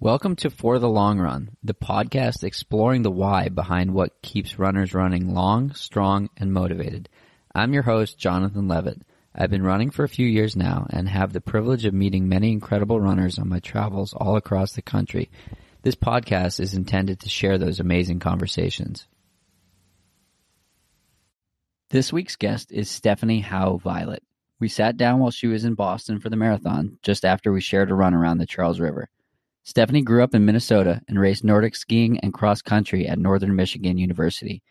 Welcome to For the Long Run, the podcast exploring the why behind what keeps runners running long, strong, and motivated. I'm your host, Jonathan Levitt. I've been running for a few years now and have the privilege of meeting many incredible runners on my travels all across the country. This podcast is intended to share those amazing conversations. This week's guest is Stephanie Howe Violet. We sat down while she was in Boston for the marathon, just after we shared a run around the Charles River. Stephanie grew up in Minnesota and raced Nordic skiing and cross country at Northern Michigan University.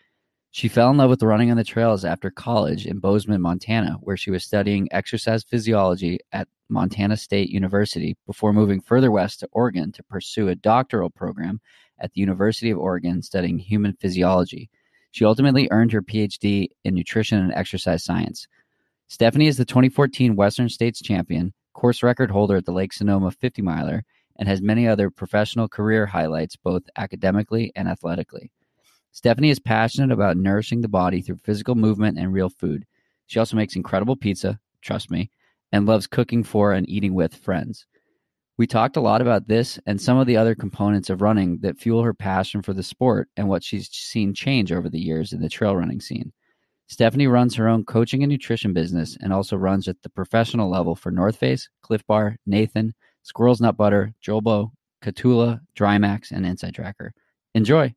She fell in love with running on the trails after college in Bozeman, Montana, where she was studying exercise physiology at Montana State University before moving further west to Oregon to pursue a doctoral program at the University of Oregon studying human physiology. She ultimately earned her PhD in nutrition and exercise science. Stephanie is the 2014 Western States champion, course record holder at the Lake Sonoma 50-miler, and has many other professional career highlights both academically and athletically. Stephanie is passionate about nourishing the body through physical movement and real food. She also makes incredible pizza, trust me, and loves cooking for and eating with friends. We talked a lot about this and some of the other components of running that fuel her passion for the sport and what she's seen change over the years in the trail running scene. Stephanie runs her own coaching and nutrition business and also runs at the professional level for North Face, Cliff Bar, Nathan, Squirrel's Nut Butter, Jolbo, Catula, Drymax, and Inside Tracker. Enjoy.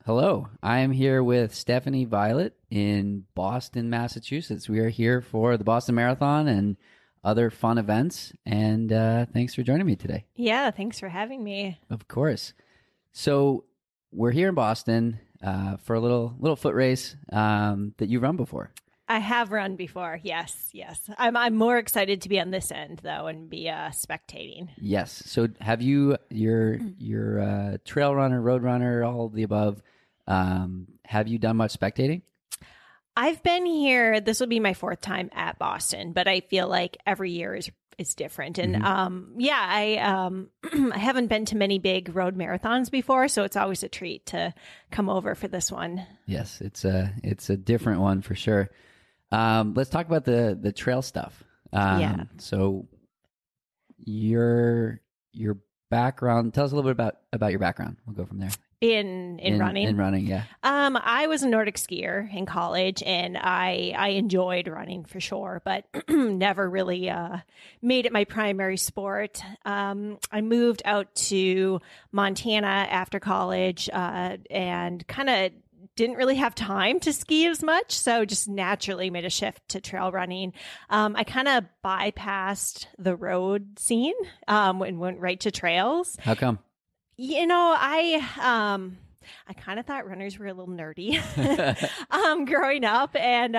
Hello, I am here with Stephanie Violet in Boston, Massachusetts. We are here for the Boston Marathon and other fun events, and thanks for joining me today. Yeah, thanks for having me. Of course. So we're here in Boston for a little foot race that you've run before. I have run before. Yes. I'm more excited to be on this end though and be spectating. Yes. So have you your trail runner, road runner, all of the above? Have you done much spectating? I've been here. This will be my fourth time at Boston, but I feel like every year is different. And I haven't been to many big road marathons before, so it's always a treat to come over for this one. Yes, it's a different one for sure. Let's talk about the trail stuff. So your background, tell us a little bit about your background. We'll go from there. In running? In running, yeah. I was a Nordic skier in college, and I enjoyed running for sure, but never really made it my primary sport. I moved out to Montana after college and kind of didn't really have time to ski as much, so just naturally made a shift to trail running. I kind of bypassed the road scene and went right to trails. How come? You know, I kind of thought runners were a little nerdy growing up, and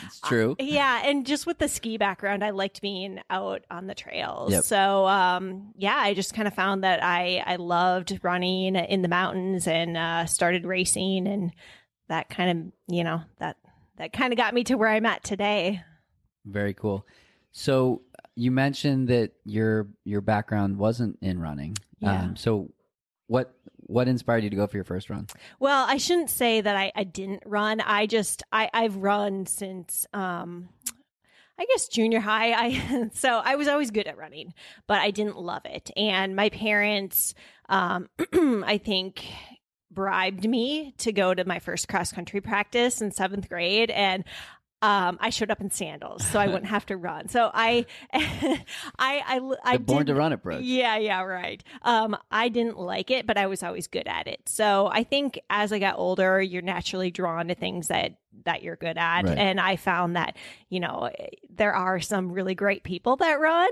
it's true. And just with the ski background, I liked being out on the trails. Yep. So I just kind of found that I loved running in the mountains and started racing, and that kind of that kind of got me to where I'm at today. Very cool. So you mentioned that your background wasn't in running. Yeah. So what inspired you to go for your first run? Well, I shouldn't say that I didn't run. I've run since I guess junior high. So I was always good at running, but I didn't love it. And my parents, I think, bribed me to go to my first cross country practice in 7th grade, and I showed up in sandals so I wouldn't have to run. So I born to run approach. Yeah, right. I didn't like it, but I was always good at it. So I think as I got older, you're naturally drawn to things that you're good at. Right. And I found that, there are some really great people that run.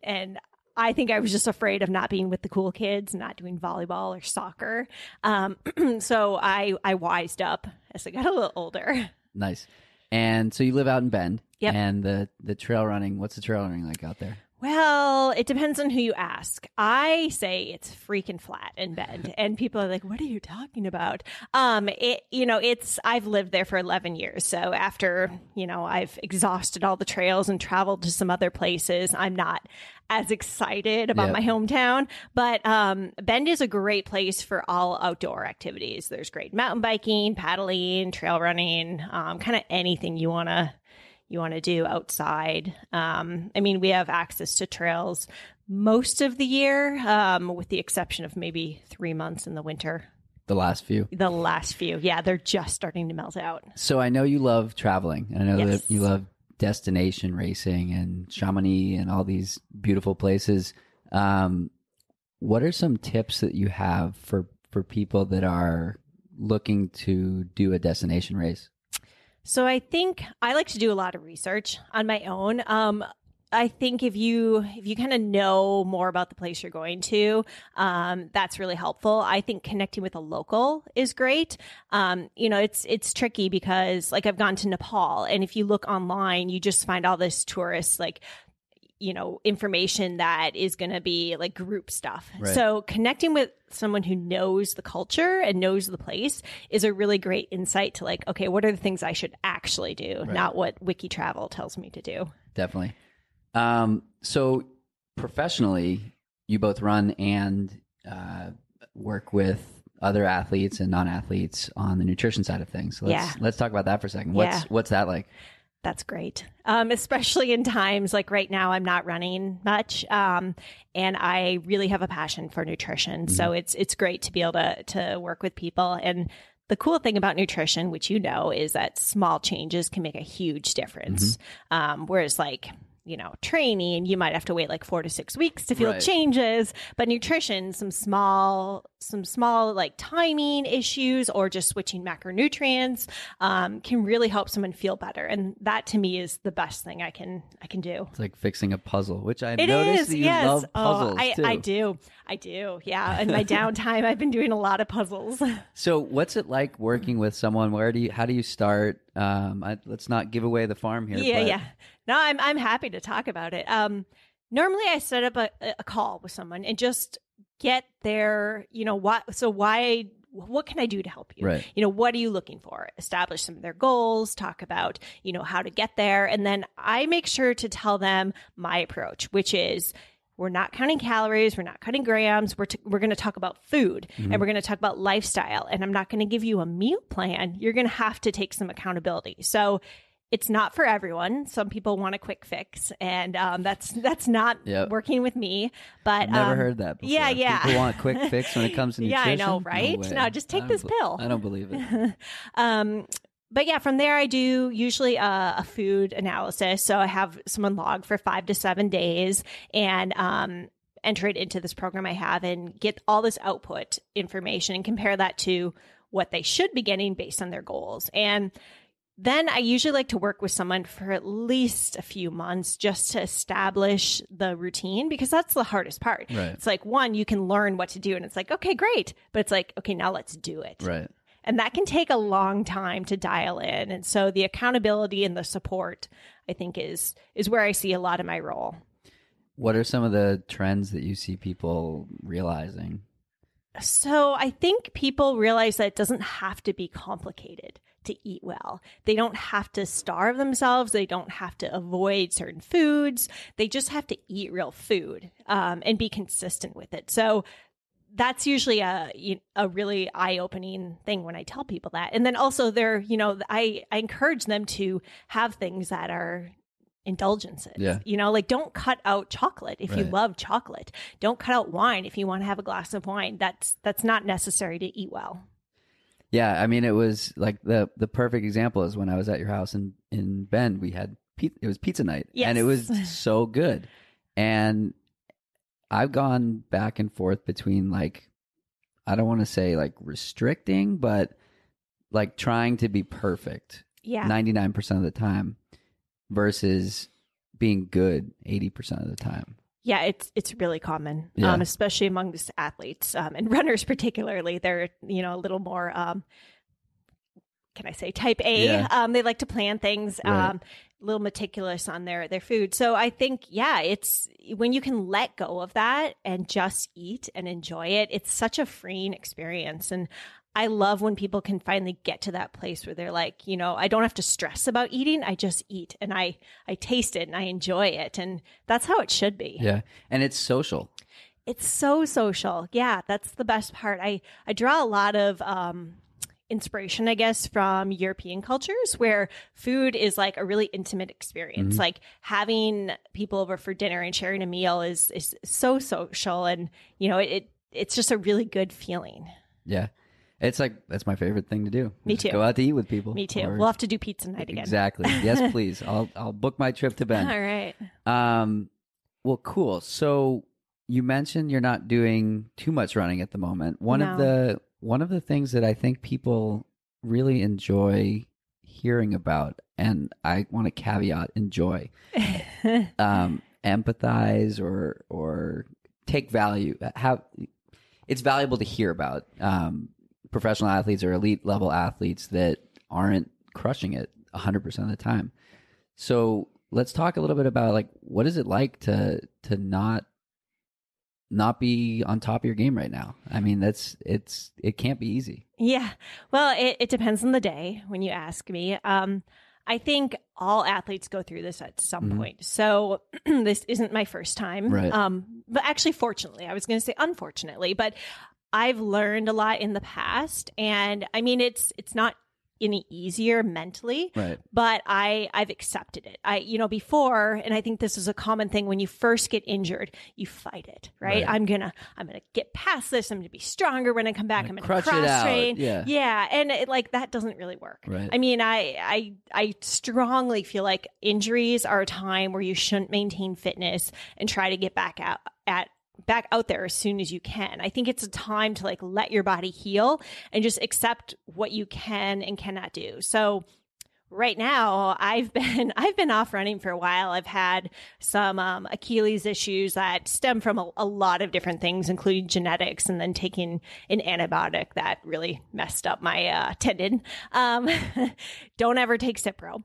And I think I was just afraid of not being with the cool kids, not doing volleyball or soccer. So I wised up as I got a little older. Nice. And so you live out in Bend. Yep. And the trail running, what's the trail running like out there? Well, it depends on who you ask. I say it's freaking flat in Bend, and people are like, "What are you talking about?" I've lived there for 11 years, so after I've exhausted all the trails and traveled to some other places, I'm not as excited about my hometown. But Bend is a great place for all outdoor activities. There's great mountain biking, paddling, trail running, kind of anything you want to do outside. We have access to trails most of the year, with the exception of maybe 3 months in the winter. The last few. Yeah, they're just starting to melt out. So I know you love traveling. And I know Yes. that you love destination racing and Chamonix and all these beautiful places. What are some tips that you have for people that are looking to do a destination race? So I think I like to do a lot of research on my own. I think if you kind of know more about the place you're going to, that's really helpful. I think connecting with a local is great. It's tricky because like I've gone to Nepal, and if you look online, you just find all this tourist information that is going to be like group stuff. Right. So connecting with someone who knows the culture and knows the place is a really great insight to like, okay, what are the things I should actually do, not what Wiki Travel tells me to do. Definitely. So professionally, you both run and work with other athletes and non-athletes on the nutrition side of things. So let's talk about that for a second. What's that like? That's great. Especially in times like right now, I'm not running much. And I really have a passion for nutrition. Mm-hmm. So it's great to be able to work with people. And the cool thing about nutrition, which is that small changes can make a huge difference. Mm-hmm. Whereas like, training, you might have to wait like 4 to 6 weeks to feel changes. But nutrition, some small like timing issues or just switching macronutrients can really help someone feel better. And that to me is the best thing I can do. It's like fixing a puzzle, which I noticed that you love puzzles too. I do. Yeah. In my downtime, I've been doing a lot of puzzles. So what's it like working with someone? How do you start? Let's not give away the farm here. Yeah. No, I'm happy to talk about it. Normally I set up a call with someone and just get their, what can I do to help you? Right. What are you looking for? Establish some of their goals, talk about, how to get there. And then I make sure to tell them my approach, which is we're not counting calories. We're not cutting grams. We're going to talk about food and we're going to talk about lifestyle. And I'm not going to give you a meal plan. You're going to have to take some accountability. So it's not for everyone. Some people want a quick fix, and that's not working with me. But never heard that before. Yeah. People want a quick fix when it comes to nutrition. Yeah, I know, right? No, just take this pill. I don't believe it. But yeah, from there I do usually a food analysis. So I have someone log for 5 to 7 days and enter it into this program I have and get all this output information and compare that to what they should be getting based on their goals. And then I usually like to work with someone for at least a few months just to establish the routine, because that's the hardest part. Right. It's like, one, you can learn what to do and it's like, okay, great. But it's like, okay, now let's do it. Right. And that can take a long time to dial in. And so the accountability and the support, I think, is where I see a lot of my role. What are some of the trends that you see people realizing? So I think people realize that it doesn't have to be complicated to eat well. They don't have to starve themselves. They don't have to avoid certain foods. They just have to eat real food and be consistent with it. So that's usually a really eye-opening thing when I tell people that. And then also I encourage them to have things that are indulgences. Yeah. Like don't cut out chocolate if you love chocolate. Don't cut out wine if you want to have a glass of wine. That's not necessary to eat well. Yeah, I mean, it was like the perfect example is when I was at your house in Bend. We had it was pizza night, and it was so good. And I've gone back and forth between like, I don't want to say like restricting, but like trying to be perfect 99% of the time versus being good 80% of the time. Yeah, it's really common, especially among athletes and runners particularly. They're, a little more, can I say, type A. Yeah. They like to plan things, a little meticulous on their food. So I think, it's when you can let go of that and just eat and enjoy it, it's such a freeing experience. And I love when people can finally get to that place where they're like, I don't have to stress about eating. I just eat and I taste it and I enjoy it. And that's how it should be. Yeah. And it's social. It's so social. Yeah. That's the best part. I draw a lot of inspiration, I guess, from European cultures where food is like a really intimate experience. Like having people over for dinner and sharing a meal is so social, and it's just a really good feeling. Yeah. It's like, that's my favorite thing to do. Me Just too. go out to eat with people. Me too. We'll have to do pizza night again. Exactly. Yes, please. I'll book my trip to Bend. All right. Well, cool. So you mentioned you're not doing too much running at the moment. One of the things that I think people really enjoy hearing about, and I want to caveat enjoy, empathize or take value. It's valuable to hear about professional athletes or elite level athletes that aren't crushing it 100% of the time. So let's talk a little bit about like, what is it like to not be on top of your game right now? I mean, it can't be easy. Yeah. Well, it depends on the day when you ask me. I think all athletes go through this at some point. So this isn't my first time. Right. But actually, fortunately, I was going to say unfortunately, but I've learned a lot in the past. And I mean, it's not any easier mentally, right, but I've accepted it. Before, and I think this is a common thing when you first get injured, you fight it, right? I'm gonna get past this. I'm gonna be stronger when I come back. I'm gonna cross train. Yeah. And that doesn't really work. Right. I mean, I strongly feel like injuries are a time where you shouldn't maintain fitness and try to get back out there as soon as you can. I think it's a time to let your body heal and just accept what you can and cannot do. So right now I've been off running for a while. I've had some Achilles issues that stem from a lot of different things, including genetics, and then taking an antibiotic that really messed up my tendon. Don't ever take Cipro.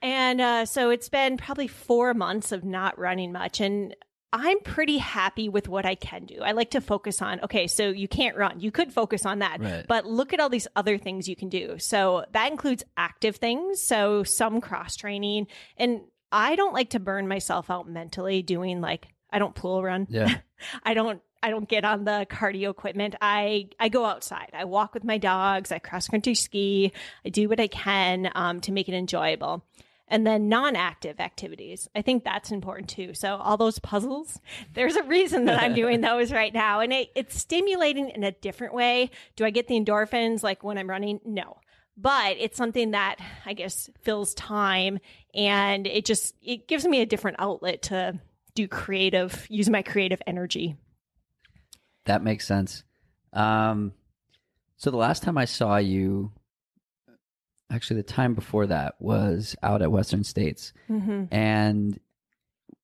And so it's been probably 4 months of not running much, and I'm pretty happy with what I can do. I like to focus on, okay, so you can't run. You could focus on that, right, but look at all these other things you can do. So that includes active things. So some cross training, and I don't like to burn myself out mentally doing I don't pool run. Yeah. I don't get on the cardio equipment. I go outside. I walk with my dogs. I cross country ski. I do what I can to make it enjoyable. And then non-active activities. I think that's important too. So all those puzzles, there's a reason that I'm doing those right now. And it's stimulating in a different way. Do I get the endorphins when I'm running? No. But it's something that I guess fills time, and it gives me a different outlet to use my creative energy. That makes sense. So the last time I saw you, actually, the time before that was out at Western States. And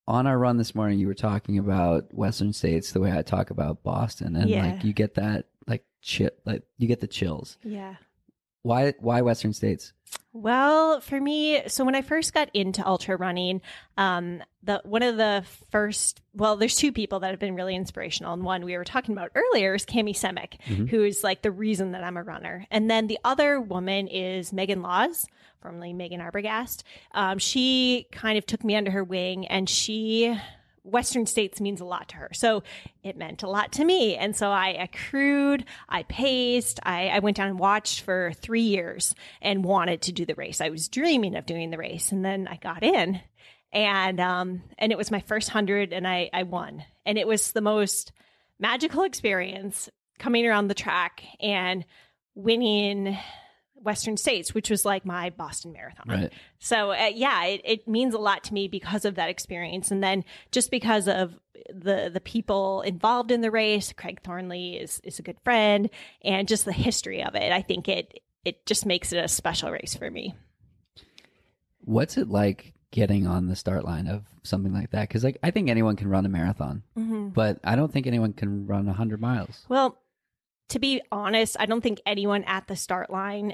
on our run this morning, you were talking about Western States the way I talk about Boston. And you get that you get the chills. Yeah. Why Western States? Well, for me, so when I first got into ultra running, there's two people that have been really inspirational. And one we were talking about earlier is Cami Semick, who is the reason that I'm a runner. And then the other woman is Megan Laws, formerly Megan Arbogast. She kind of took me under her wing, and Western States means a lot to her. So it meant a lot to me. And so I accrued, I paced, I went down and watched for 3 years and wanted to do the race. I was dreaming of doing the race. And then I got in, and it was my first 100, and I won. And it was the most magical experience coming around the track and winning Western States, which was like my Boston Marathon. Right. So it means a lot to me because of that experience. And then just because of the people involved in the race, Craig Thornley is a good friend, and just the history of it. I think it just makes it a special race for me. What's it like getting on the start line of something like that? Because I think anyone can run a marathon, but I don't think anyone can run 100 miles. Well, to be honest, I don't think anyone at the start line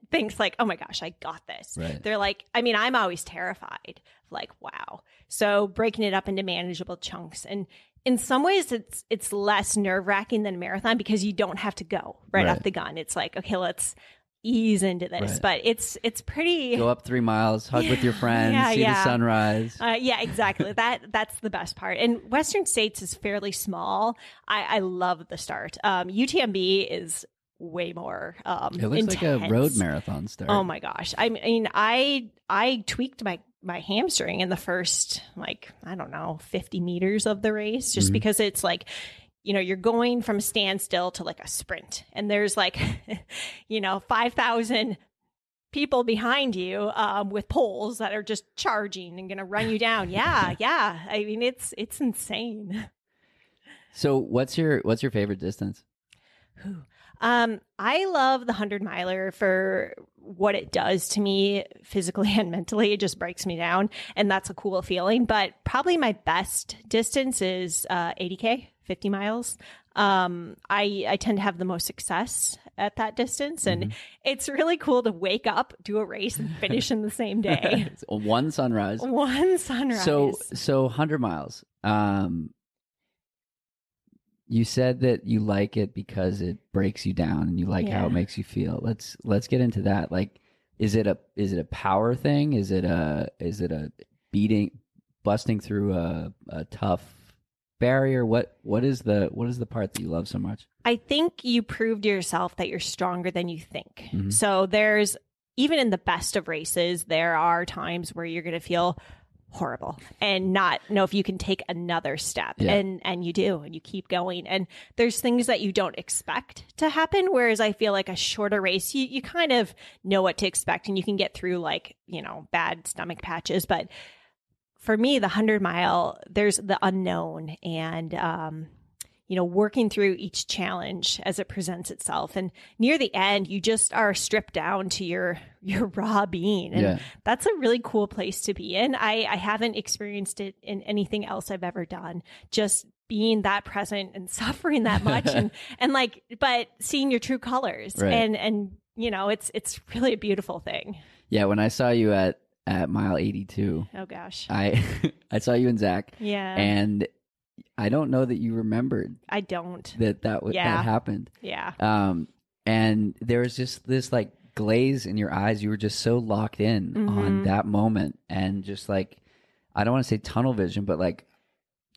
thinks oh my gosh, I got this. Right. They're I'm always terrified. Wow. So breaking it up into manageable chunks. And in some ways it's less nerve wracking than a marathon because you don't have to go right off the gun. It's okay, let's ease into this, but it's pretty. Go up 3 miles, hug with your friends, see the sunrise. Yeah, exactly. That's the best part. And Western States is fairly small. I love the start. UTMB is way more It looks intense. like a road marathon start. Oh my gosh. I mean, I tweaked my hamstring in the first, like, I don't know, 50 meters of the race, just because it's like, you're going from standstill to like a sprint, and there's like, 5,000 people behind you with poles that are just charging and going to run you down. Yeah. I mean, it's insane. So what's your favorite distance? I love the 100-miler for what it does to me physically and mentally. It just breaks me down, and that's a cool feeling. But probably my best distance is 80K, 50 miles. I tend to have the most success at that distance, and it's really cool to wake up, do a race, and finish in the same day. One sunrise. One sunrise. So 100 miles. You said that you like it because it breaks you down and you like how it makes you feel. Let's get into that. Like, is it a power thing? Is it a busting through a tough barrier? What is the part that you love so much? I think you prove to yourself that you're stronger than you think. Mm-hmm. So there's, even in the best of races, there are times where you're going to feel horrible and not know if you can take another step. And you do, and you keep going. And there's things that you don't expect to happen. Whereas I feel like a shorter race, you kind of know what to expect, and you can get through like, bad stomach patches. But for me, the 100-mile, there's the unknown, and, working through each challenge as it presents itself. And near the end, you just are stripped down to your raw being. And that's a really cool place to be in. I haven't experienced it in anything else I've ever done. Just being that present and suffering that much but seeing your true colors. Right. And it's really a beautiful thing. Yeah. When I saw you at mile 82, oh gosh, I saw you and Zach. Yeah. And I don't know that you remembered. I don't. That happened. Yeah. And there was just this like glaze in your eyes. You were just so locked in on that moment, and just like, I don't want to say tunnel vision, but like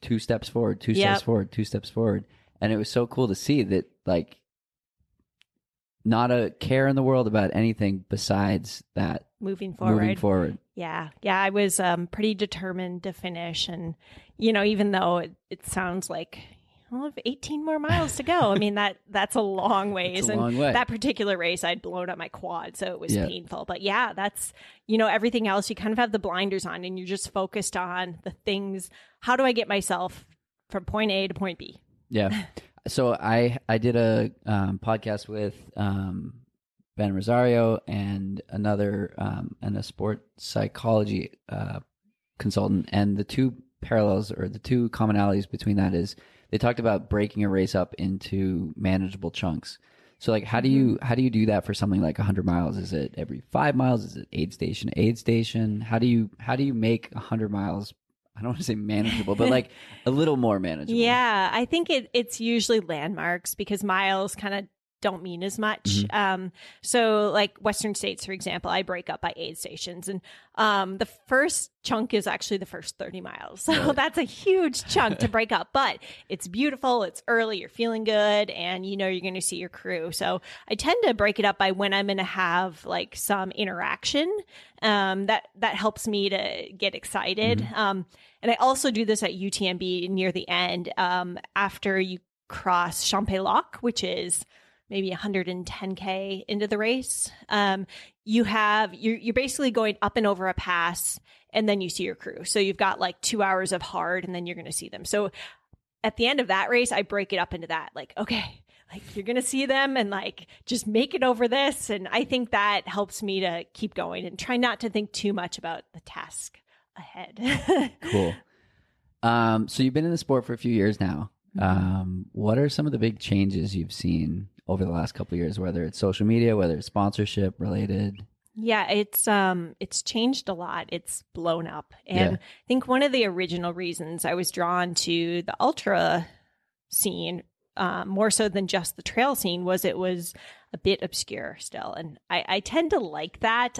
2 steps forward, 2 steps forward, 2 steps forward. And it was so cool to see that, like, not a care in the world about anything besides that. Moving forward. Yeah. Yeah. I was pretty determined to finish. And, even though it sounds like, I have 18 more miles to go. I mean, that's a long ways. Long way. That particular race, I'd blown up my quad, so it was painful. But yeah, that's, everything else, you kind of have the blinders on, and you're just focused on the things. How do I get myself from point A to point B? Yeah. So I did a podcast with Ben Rosario and another and a sport psychology consultant, and the two parallels, or the two commonalities between that, is they talked about breaking a race up into manageable chunks. So like, how do you do that for something like 100 miles? Is it every 5 miles? Is it aid station to aid station? How do you make 100 miles? I don't want to say manageable, but like a little more manageable. Yeah, I think it's usually landmarks, because miles kind of don't mean as much. So like Western States, for example, I break up by aid stations, and the first chunk is actually the first 30 miles. So that's a huge chunk to break up, but it's beautiful. It's early. You're feeling good, and you're going to see your crew. So I tend to break it up by when I'm going to have like some interaction that helps me to get excited. And I also do this at UTMB near the end, after you cross Champlain Lock, which is maybe 110K into the race. You're basically going up and over a pass, and then you see your crew. So you've got like 2 hours of hard, and then you're going to see them. So at the end of that race, I break it up into that, like, okay, like you're going to see them, and like, just make it over this. And I think that helps me to keep going and try not to think too much about the task ahead. Cool. So you've been in the sport for a few years now. What are some of the big changes you've seen over the last couple of years, whether it's social media, whether it's sponsorship related? Yeah, it's changed a lot. It's blown up. And I think one of the original reasons I was drawn to the ultra scene, more so than just the trail scene, was it was a bit obscure still. And I tend to like that.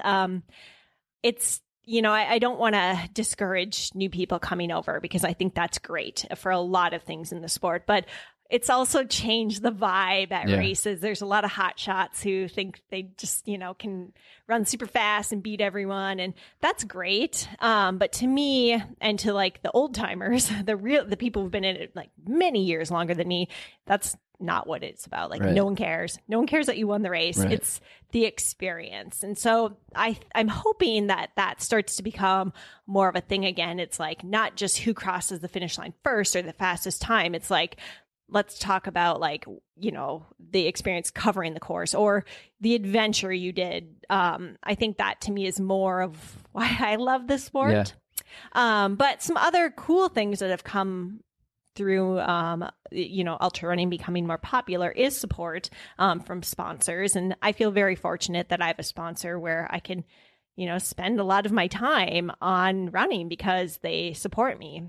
It's, I don't want to discourage new people coming over, because I think that's great for a lot of things in the sport. But, it's also changed the vibe at Yeah. races. There's a lot of hot shots who think they just, can run super fast and beat everyone. And that's great. But to me and to like the old timers, the people who've been in it like many years longer than me, that's not what it's about. Like Right. no one cares. No one cares that you won the race. Right. It's the experience. And so I'm hoping that starts to become more of a thing again. It's like not just who crosses the finish line first or the fastest time. It's like, let's talk about like, the experience covering the course or the adventure you did. I think that to me is more of why I love this sport. Yeah. But some other cool things that have come through, ultra running becoming more popular is support from sponsors. And I feel very fortunate that I have a sponsor where I can, spend a lot of my time on running because they support me.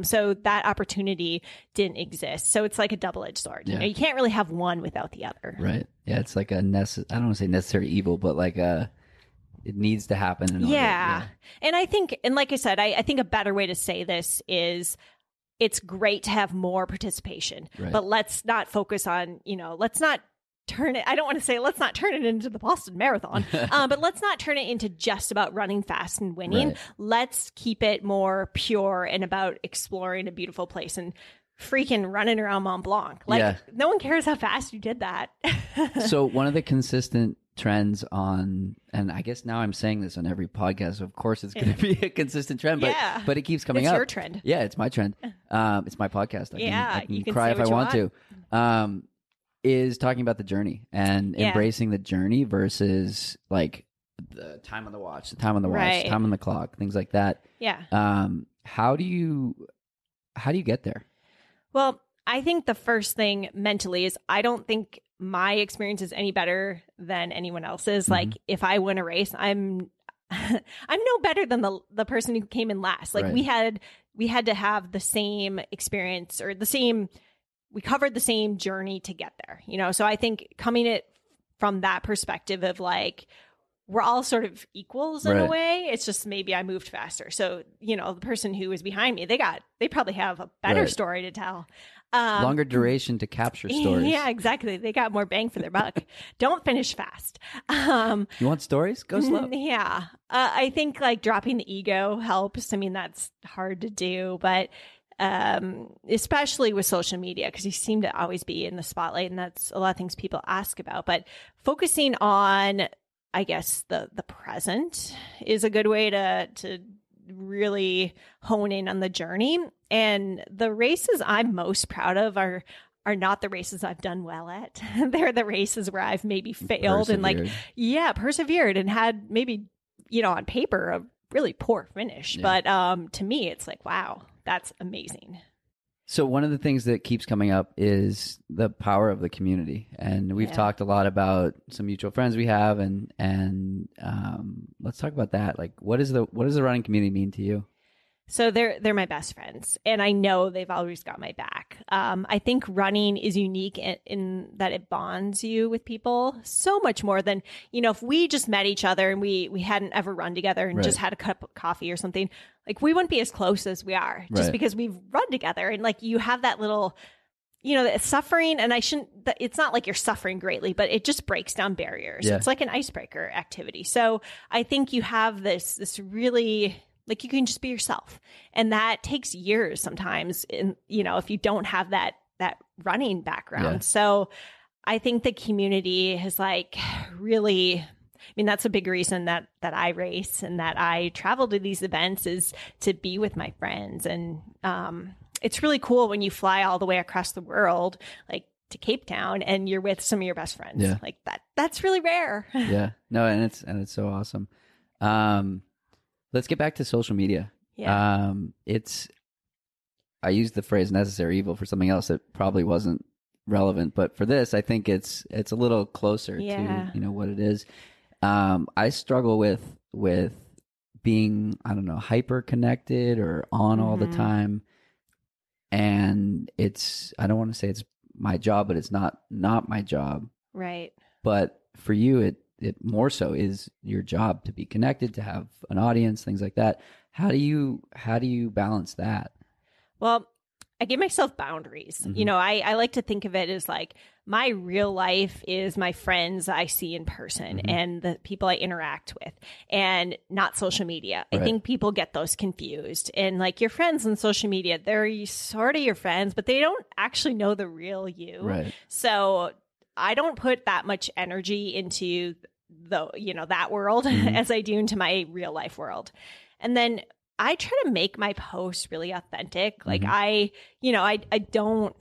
So that opportunity didn't exist. So it's like a double-edged sword. Yeah. You can't really have one without the other. Right. Yeah. It's like I don't want to say necessary evil, but like it needs to happen. In order. Yeah. And I think, and like I said, I think a better way to say this is it's great to have more participation, Right. but let's not focus on, let's not turn it. I don't want to say let's not turn it into the Boston Marathon, but let's not turn it into just about running fast and winning. Right. Let's keep it more pure and about exploring a beautiful place and freaking running around Mont Blanc. Like no one cares how fast you did that. So one of the consistent trends on, and I guess now I'm saying this on every podcast, of course it's going to be a consistent trend, but it keeps coming it's up. It's your trend. Yeah, it's my trend. It's my podcast. I can you can cry say if what I you want to. Is talking about the journey and embracing the journey versus like the time on the watch, time on the clock, things like that. Yeah. How do you get there? Well, I think the first thing mentally is I don't think my experience is any better than anyone else's. Mm-hmm. Like if I win a race, I'm no better than the person who came in last. Like right. we had to have the same experience or we covered the same journey to get there, So I think coming it from that perspective of like, we're all sort of equals in right. a way. It's just maybe I moved faster. So, the person who was behind me, they probably have a better right. story to tell. Longer duration to capture stories. Yeah, exactly. They got more bang for their buck. Don't finish fast. You want stories? Go slow. Yeah. I think like dropping the ego helps. I mean, that's hard to do, but especially with social media, because you seem to always be in the spotlight, and that's a lot of things people ask about. But focusing on, I guess, the present is a good way to really hone in on the journey. And the races I'm most proud of are not the races I've done well at. They're the races where I've maybe failed and persevered and had maybe, on paper a really poor finish. Yeah. But to me, it's like, wow, that's amazing. So one of the things that keeps coming up is the power of the community. And we've talked a lot about some mutual friends we have, and let's talk about that. Like, what does the running community mean to you? So they're my best friends, and I know they've always got my back. I think running is unique in that it bonds you with people so much more than, if we just met each other and we hadn't ever run together and just had a cup of coffee or something, like we wouldn't be as close as we are just because we've run together. And like you have that little, suffering, and it's not like you're suffering greatly, but it just breaks down barriers. It's like an icebreaker activity. So I think you have this really, like, you can just be yourself, and that takes years sometimes. If you don't have that running background. Yeah. So I think the community has like really, that's a big reason that I race and that I travel to these events is to be with my friends. And it's really cool when you fly all the way across the world, like to Cape Town, and you're with some of your best friends. Yeah. Like that's really rare. Yeah. No, and it's so awesome. Let's get back to social media. Yeah. I used the phrase necessary evil for something else that probably wasn't relevant, but for this, I think it's a little closer to, what it is. I struggle with being, I don't know, hyper connected or on all the time. And I don't want to say it's my job, but it's not my job. Right. But for you, it more so is your job to be connected, to have an audience, things like that. How do you balance that? Well, I give myself boundaries. You know, I like to think of it as like my real life is my friends I see in person and the people I interact with, and not social media. I think people get those confused. And like your friends on social media, they're sort of your friends, but they don't actually know the real you. Right. So I don't put that much energy into that world as I do into my real life world. And then I try to make my posts really authentic. Like I don't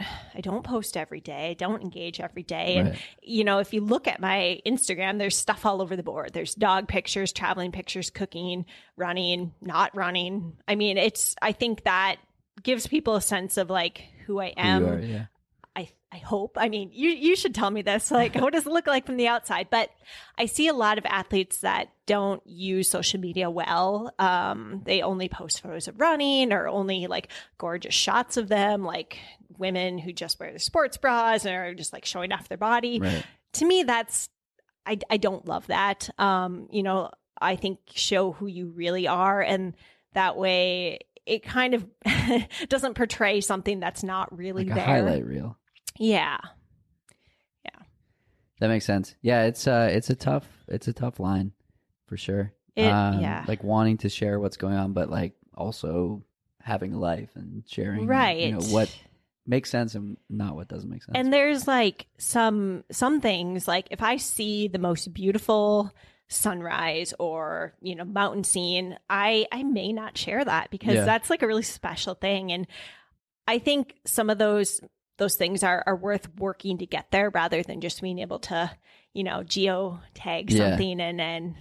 post every day. I don't engage every day. And, if you look at my Instagram, there's stuff all over the board. There's dog pictures, traveling pictures, cooking, running, not running. I mean, I think that gives people a sense of like who I am. Who you are, yeah. I hope. I mean, you should tell me this. Like, what does it look like from the outside? But I see a lot of athletes that don't use social media well. They only post photos of running or only like gorgeous shots of them, like women who just wear their sports bras and are just like showing off their body. Right. To me, I don't love that. I think show who you really are, and that way it kind of doesn't portray something that's not really like a there. highlight reel. Yeah. That makes sense. Yeah, it's a tough line for sure. Like wanting to share what's going on, but like also having a life and sharing what makes sense and not what doesn't make sense. And there's like some things, like if I see the most beautiful sunrise or mountain scene, I may not share that because that's like a really special thing. And I think some of those things are worth working to get there rather than just being able to, geo tag something and then,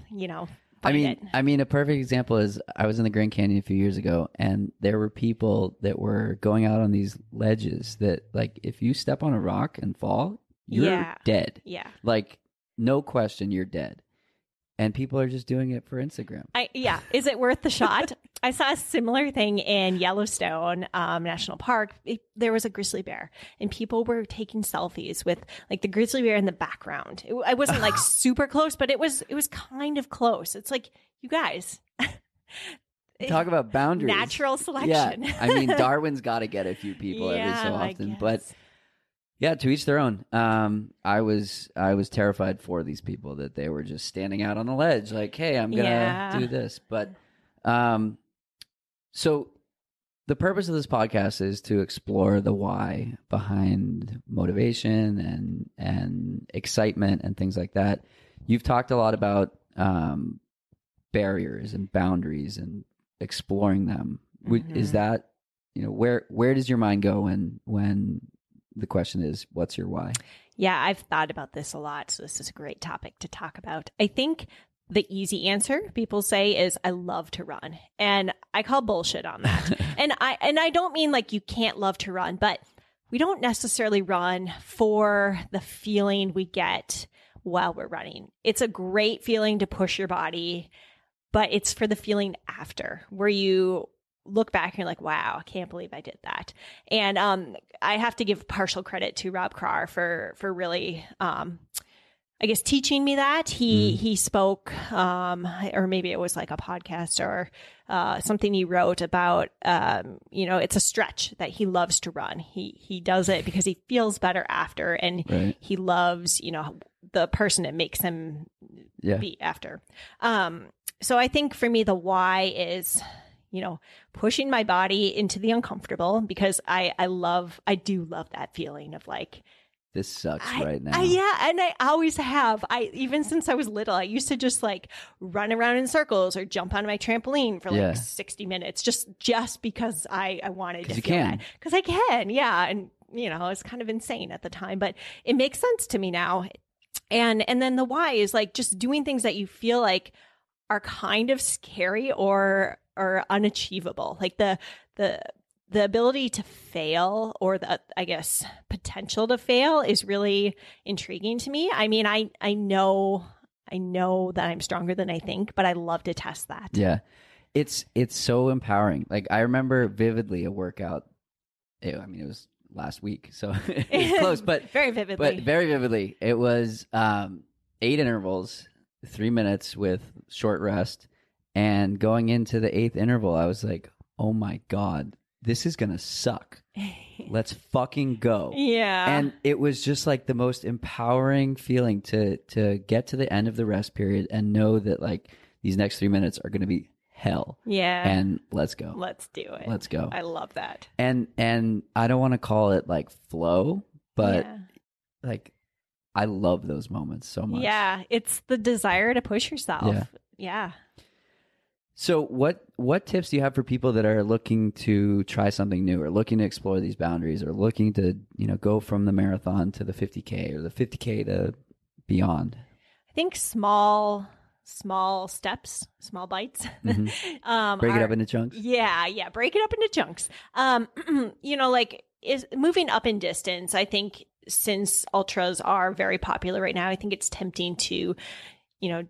I mean, a perfect example is I was in the Grand Canyon a few years ago, and there were people that were going out on these ledges that, like, if you step on a rock and fall, you're dead. Yeah. Like, no question, you're dead. And people are just doing it for Instagram. Is it worth the shot? I saw a similar thing in Yellowstone National Park. There was a grizzly bear, and people were taking selfies with like the grizzly bear in the background. I wasn't like super close, but it was kind of close. It's like, you guys. Talk about boundaries. Natural selection. Yeah. I mean, Darwin's got to get a few people every so often. But yeah, to each their own. I was terrified for these people that they were just standing out on the ledge like, hey, I'm going to do this. But so the purpose of this podcast is to explore the why behind motivation and excitement and things like that. You've talked a lot about barriers and boundaries and exploring them. Is that, where does your mind go when the question is, what's your why? Yeah, I've thought about this a lot. So this is a great topic to talk about. I think the easy answer people say is I love to run. And I call bullshit on that. and I don't mean like you can't love to run, but we don't necessarily run for the feeling we get while we're running. It's a great feeling to push your body, but it's for the feeling after where you look back and you're like, wow, I can't believe I did that. And I have to give partial credit to Rob Krar for really, I guess, teaching me that. He spoke, or maybe it was like a podcast or something he wrote about, it's a stretch that he loves to run. He does it because he feels better after, and he loves, the person it makes him be after. So I think for me, the why is, pushing my body into the uncomfortable, because I do love that feeling of like, this sucks right now. And I always have. Even since I was little, I used to just like run around in circles or jump on my trampoline for like 60 minutes just because I wanted to feel that. Because I can, and it's kind of insane at the time, but it makes sense to me now. And then the why is like just doing things that you feel like are kind of scary or unachievable, like the ability to fail, or the, I guess, potential to fail is really intriguing to me. I mean, I know that I'm stronger than I think, but I love to test that. Yeah. It's so empowering. Like, I remember vividly a workout. It was last week, so it's close, but very vividly. It was 8 intervals, 3 minutes with short rest. And going into the 8th interval, I was like, oh my God, this is going to suck. Let's fucking go. Yeah. And it was just like the most empowering feeling to get to the end of the rest period and know that like these next 3 minutes are going to be hell. Yeah. And let's go. Let's do it. Let's go. I love that. And I don't want to call it like flow, but like I love those moments so much. Yeah. It's the desire to push yourself. Yeah. So what tips do you have for people that are looking to try something new or looking to explore these boundaries or looking to, go from the marathon to the 50K or the 50K to beyond? I think small steps, small bites. Mm-hmm. Break it up into chunks. Yeah. Break it up into chunks. Is moving up in distance. I think since ultras are very popular right now, I think it's tempting to,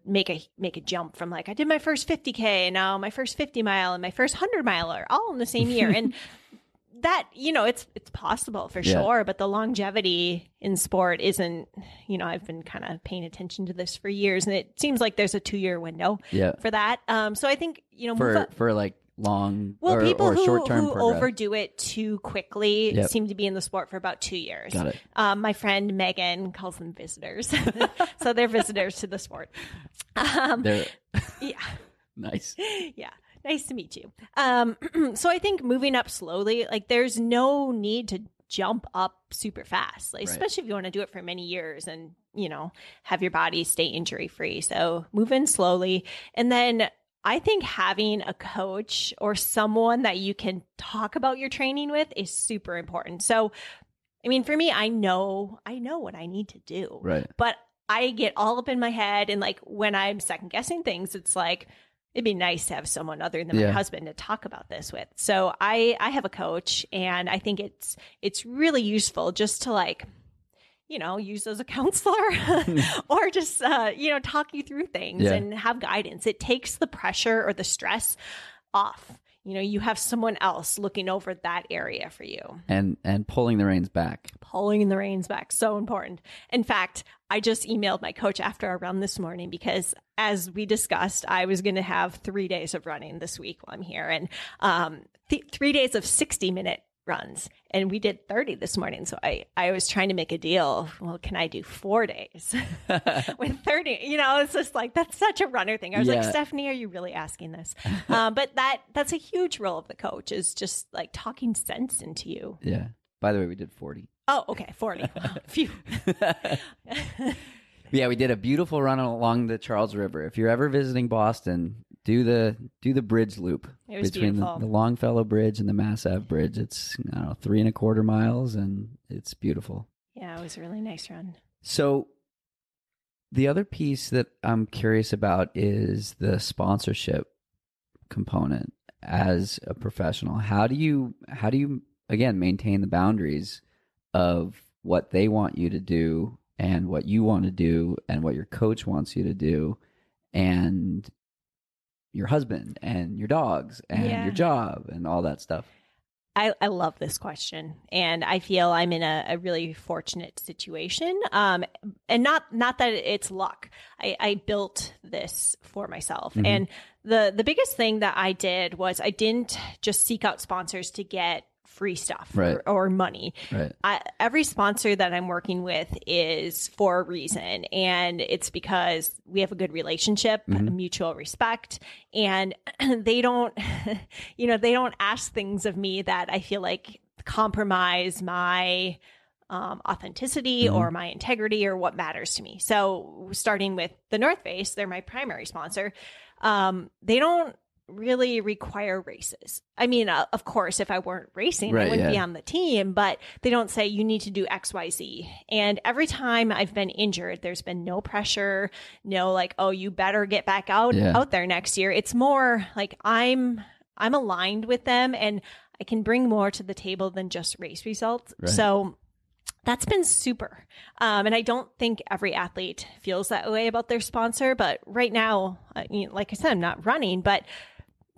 make a jump from like, I did my first 50K and now my first 50 mile and my first 100 miler all in the same year. And that, it's possible for sure, but the longevity in sport isn't, I've been kind of paying attention to this for years and it seems like there's a 2-year window for that. So I think, for like long people or who short-term progress. Overdo it too quickly seem to be in the sport for about 2 years. Got it. My friend Megan calls them visitors. So they're visitors to the sport. They're yeah. Nice. Yeah. Nice to meet you. So I think moving up slowly, like there's no need to jump up super fast, like, especially if you want to do it for many years and, have your body stay injury free. So move in slowly. And then I think having a coach or someone that you can talk about your training with is super important. So, I mean, for me, I know what I need to do, right? But I get all up in my head. And like when I'm second guessing things, it's like, it'd be nice to have someone other than my husband to talk about this with. So I have a coach and I think it's really useful just to like, use as a counselor or just, talk you through things and have guidance. It takes the pressure or the stress off. You have someone else looking over that area for you. And pulling the reins back. Pulling the reins back. So important. In fact, I just emailed my coach after our run this morning because as we discussed, I was going to have 3 days of running this week while I'm here and 3 days of 60-minute runs. And we did 30 this morning. So I was trying to make a deal. Well, can I do 4 days with 30? It's just like, that's such a runner thing. I was like, Stephanie, are you really asking this? But that's a huge role of the coach is just like talking sense into you. Yeah. By the way, we did 40. Oh, okay. 40. Phew. Yeah, we did a beautiful run along the Charles River. If you're ever visiting Boston, do the bridge loop between the Longfellow Bridge and the Mass Ave Bridge. It's 3.25 miles, and it's beautiful. Yeah, it was a really nice run. So the other piece that I'm curious about is the sponsorship component as a professional. How do you again maintain the boundaries of what they want you to do and what you want to do and what your coach wants you to do and your husband and your dogs and your job and all that stuff? I love this question. And I feel I'm in a really fortunate situation. And not that it's luck. I built this for myself. Mm-hmm. And the biggest thing that I did was I didn't just seek out sponsors to get free stuff or money. Right. Every sponsor that I'm working with is for a reason. And it's because we have a good relationship, a mutual respect. And they don't, they don't ask things of me that I feel like compromise my authenticity or my integrity or what matters to me. So starting with the North Face, they're my primary sponsor. They don't really require races. I mean, of course, if I weren't racing, I wouldn't be on the team, but they don't say you need to do X, Y, Z. And every time I've been injured, there's been no pressure, no like, oh, you better get back out there next year. It's more like I'm aligned with them and I can bring more to the table than just race results. Right. So that's been super. And I don't think every athlete feels that way about their sponsor, but right now, like I said, I'm not running, but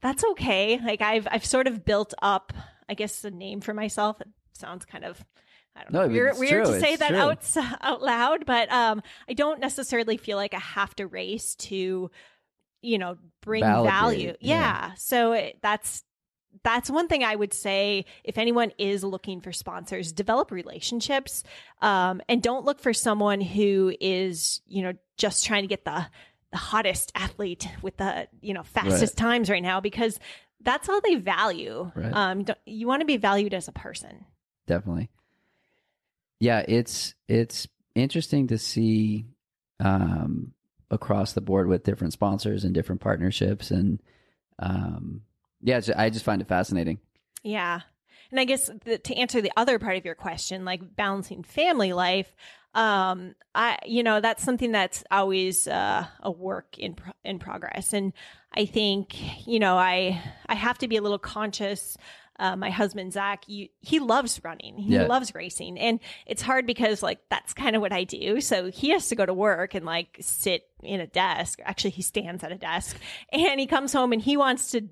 that's okay. Like I've sort of built up, I guess, a name for myself. It sounds kind of, I don't know, weird to say that out loud, but I don't necessarily feel like I have to race to, bring value. Yeah. So that's one thing I would say, if anyone is looking for sponsors, develop relationships, and don't look for someone who is, just trying to get the hottest athlete with the, fastest times right now, because that's all they value. Right. You want to be valued as a person. Definitely. Yeah, it's interesting to see across the board with different sponsors and different partnerships, and I just find it fascinating. Yeah. And I guess to answer the other part of your question, like balancing family life, that's something that's always a work in progress. And I think, I have to be a little conscious. My husband, Zach, he loves running. He loves racing. And it's hard because that's kind of what I do. So he has to go to work and sit in a desk. Actually, he stands at a desk, and he comes home and he wants to,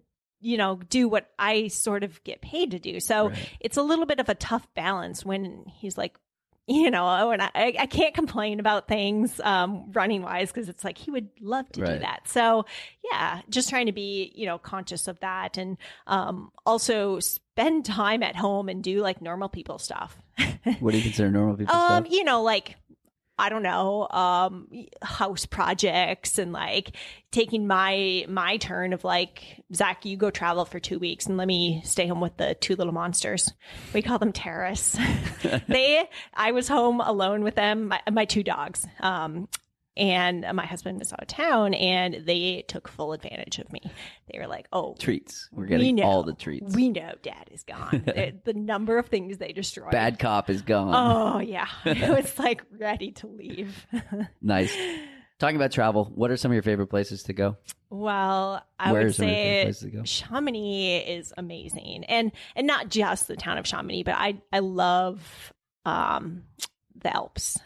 do what I sort of get paid to do. So It's a little bit of a tough balance when he's like, and I can't complain about things running wise, because it's like he would love to do that. So yeah, just trying to be, conscious of that, and also spend time at home and do normal people stuff. What do you consider normal people stuff? I don't know, house projects, and taking my turn of Zach, you go travel for 2 weeks and let me stay home with the two little monsters. We call them terrorists. I was home alone with them, my two dogs. And my husband was out of town, and they took full advantage of me. They were like, "Oh, treats! We're getting all the treats. We know Dad is gone." The number of things they destroyed. Bad cop is gone. Oh yeah, it was ready to leave. Nice. Talking about travel, what are some of your favorite places to go? Well, I would say Chamonix is amazing, and not just the town of Chamonix, but I love the Alps.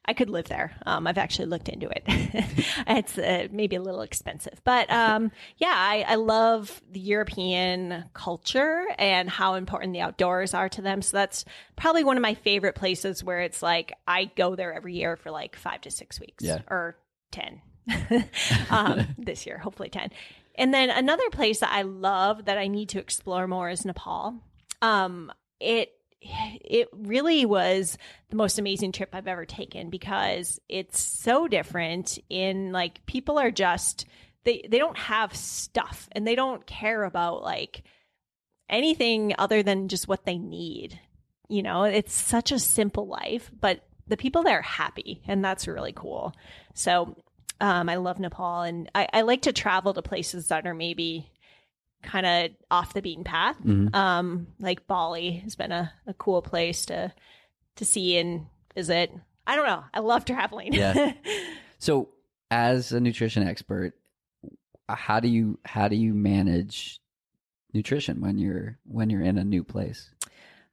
I could live there. I've actually looked into it. It's maybe a little expensive, but I love the European culture and how important the outdoors are to them. So that's probably one of my favorite places, where it's I go there every year for 5 to 6 weeks, or 10. This year, hopefully 10. And then another place that I love that I need to explore more is Nepal. It really was the most amazing trip I've ever taken, because it's so different in people are just, they don't have stuff, and they don't care about anything other than just what they need. It's such a simple life, but the people there are happy, and that's really cool. So I love Nepal, and I like to travel to places that are maybe kind of off the beaten path. Like Bali has been a cool place to see and visit. I don't know. I love traveling. Yeah. So as a nutrition expert, how do you manage nutrition when you're in a new place?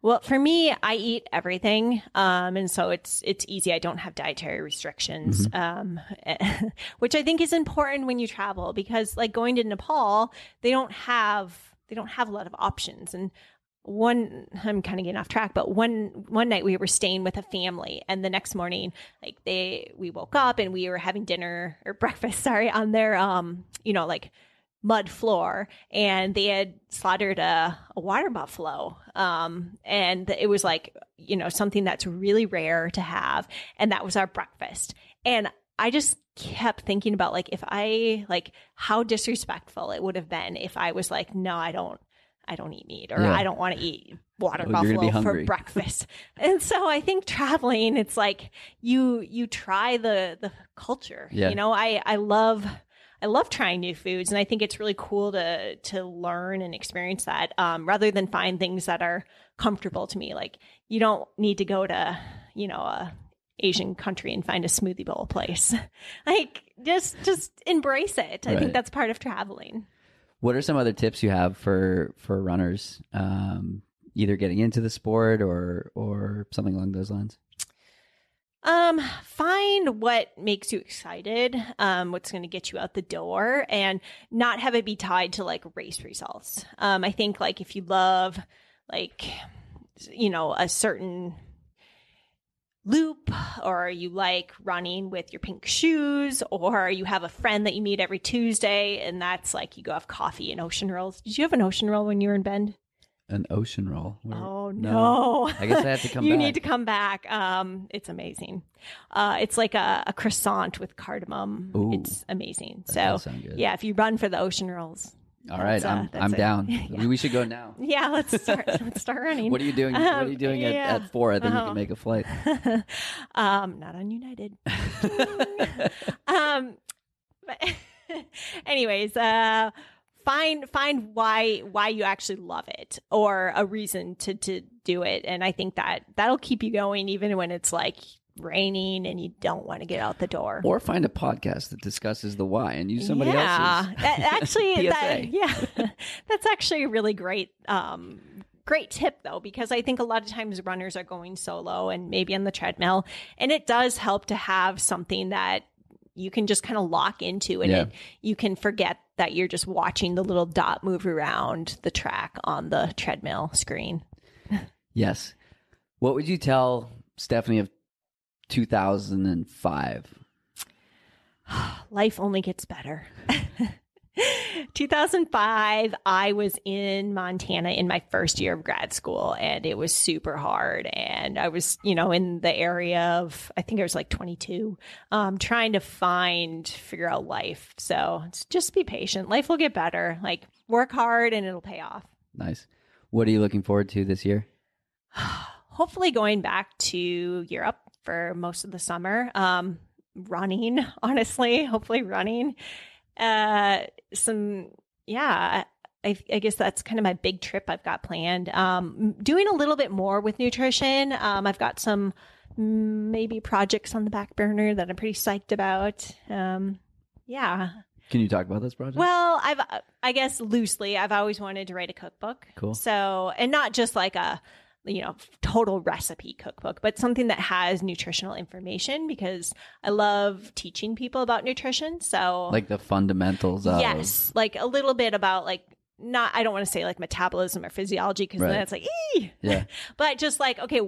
Well, for me, I eat everything. And so it's easy. I don't have dietary restrictions, which I think is important when you travel, because going to Nepal, they don't have a lot of options. And I'm kind of getting off track, but one night we were staying with a family, and the next morning, we woke up and we were having breakfast, on their, mud floor, and they had slaughtered a water buffalo. And it was something that's really rare to have. And that was our breakfast. And I just kept thinking about how disrespectful it would have been if I was no, I don't eat meat, or I don't want to eat water buffalo for breakfast. And so I think traveling, it's you try the culture. I love trying new foods, and I think it's really cool to learn and experience that, rather than find things that are comfortable to me. You don't need to go to, a Asian country and find a smoothie bowl place. Just embrace it. I think that's part of traveling. What are some other tips you have for runners, either getting into the sport or something along those lines? Find what makes you excited, what's going to get you out the door, and not have it be tied to race results. I think if you love a certain loop, or you like running with your pink shoes, or you have a friend that you meet every Tuesday and that's like you go have coffee and ocean rolls. Did you have an ocean roll when you were in Bend? An ocean roll? Oh, no. I guess I have to come back. You need to come back. It's amazing. It's like a croissant with cardamom. Ooh, it's amazing. That so, does sound good. yeah, if you run for the ocean rolls. All right, I'm down. Yeah. We should go now. Yeah, let's start running. What are you doing? What are you doing at 4? I think you can make a flight. Not on United. But anyways, find why you actually love it, or a reason to do it, and I think that'll keep you going even when it's like raining and you don't want to get out the door. Or find a podcast that discusses the why and use somebody else's. Actually, PSA. that's actually a really great tip, though, because I think a lot of times runners are going solo and maybe on the treadmill, and it does help to have something that you can just kind of lock into, and you can forget that you're just watching the little dot move around the track on the treadmill screen. Yes. What would you tell Stephanie of 2005? Life only gets better. 2005, I was in Montana in my first year of grad school, and it was super hard. And I was, in the area of, I think I was like 22, trying to figure out life. So just be patient. Life will get better. Like, work hard and it'll pay off. Nice. What are you looking forward to this year? Hopefully going back to Europe for most of the summer. Running, honestly, hopefully running. I guess that's kind of my big trip I've got planned. Doing a little bit more with nutrition. I've got some maybe projects on the back burner that I'm pretty psyched about. Yeah. Can you talk about this project? Well, I guess loosely, I've always wanted to write a cookbook. Cool. So, and not just like a total recipe cookbook, but something that has nutritional information, because I love teaching people about nutrition. So like the fundamentals of... Yes. Like a little bit about I don't want to say like metabolism or physiology, because then it's like, yeah. But just like, okay,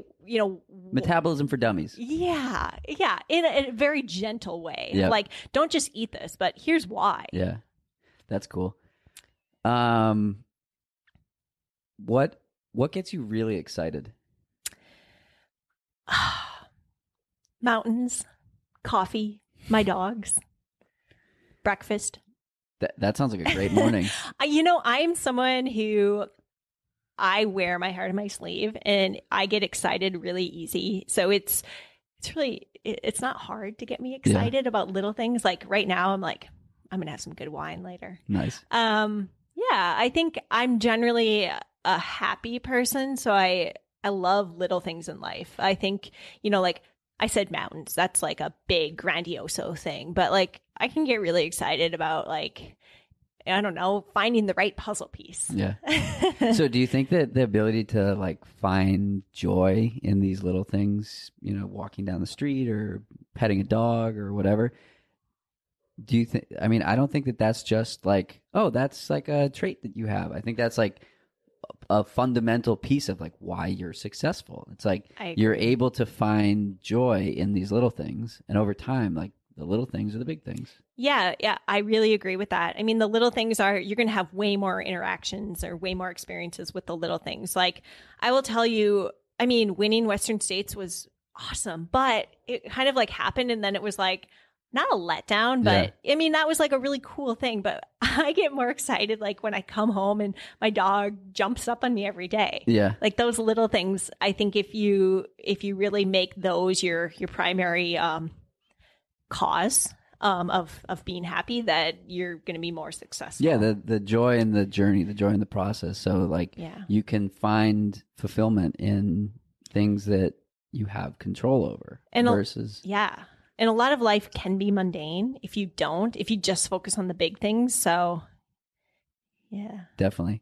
metabolism for dummies. Yeah. Yeah. In a very gentle way. Yep. Like, don't just eat this, but here's why. Yeah. That's cool. What gets you really excited? Mountains, coffee, my dogs, breakfast. That sounds like a great morning. I'm someone who I wear my heart on my sleeve, and I get excited really easy. So it's not hard to get me excited about little things. Like right now, I'm like, I'm going to have some good wine later. Nice. Yeah, I think I'm generally a happy person, so I love little things in life. I think, like I said, mountains, that's like a big grandioso thing, but like I can get really excited about, like, I don't know, finding the right puzzle piece. Yeah. So do you think that the ability to like find joy in these little things, walking down the street or petting a dog or whatever, do you think, I don't think that that's just like, oh, that's like a trait that you have. I think that's like a fundamental piece of like why you're successful. It's like you're able to find joy in these little things, and over time, like the little things are the big things. Yeah, I really agree with that. The little things you're going to have way more interactions or way more experiences with the little things. Like, I will tell you, winning Western States was awesome, but it kind of like happened, and then it was like not a letdown, but that was like a really cool thing. But I get more excited like when I come home and my dog jumps up on me every day. Yeah. Like those little things. I think if you really make those your primary cause of being happy, that you're going to be more successful. Yeah. The joy in the journey, the joy in the process. So like you can find fulfillment in things that you have control over versus. And a lot of life can be mundane if you just focus on the big things. So, yeah. Definitely.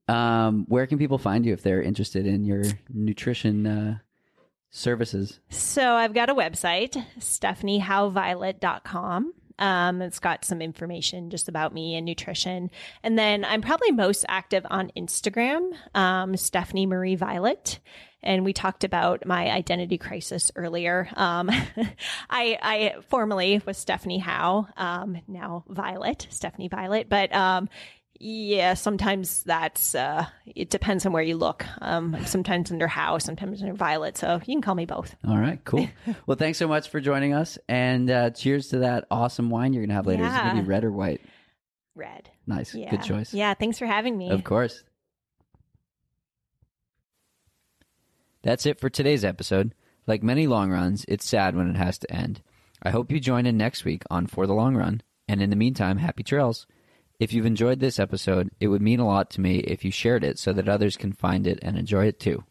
Where can people find you if they're interested in your nutrition services? So I've got a website, StephanieHoweViolet.com. It's got some information just about me and nutrition. And then I'm probably most active on Instagram, Stephanie Marie Violet. And we talked about my identity crisis earlier. I formerly was Stephanie Howe, now Violet, Stephanie Violet. But yeah, sometimes that's, it depends on where you look. Sometimes under Howe, sometimes under Violet. So you can call me both. All right, cool. Well, thanks so much for joining us. And cheers to that awesome wine you're going to have later. Is it going to be red or white? Red. Nice. Yeah. Good choice. Yeah, thanks for having me. Of course. That's it for today's episode. Like many long runs, it's sad when it has to end. I hope you join in next week on For the Long Run. And in the meantime, happy trails. If you've enjoyed this episode, it would mean a lot to me if you shared it so that others can find it and enjoy it too.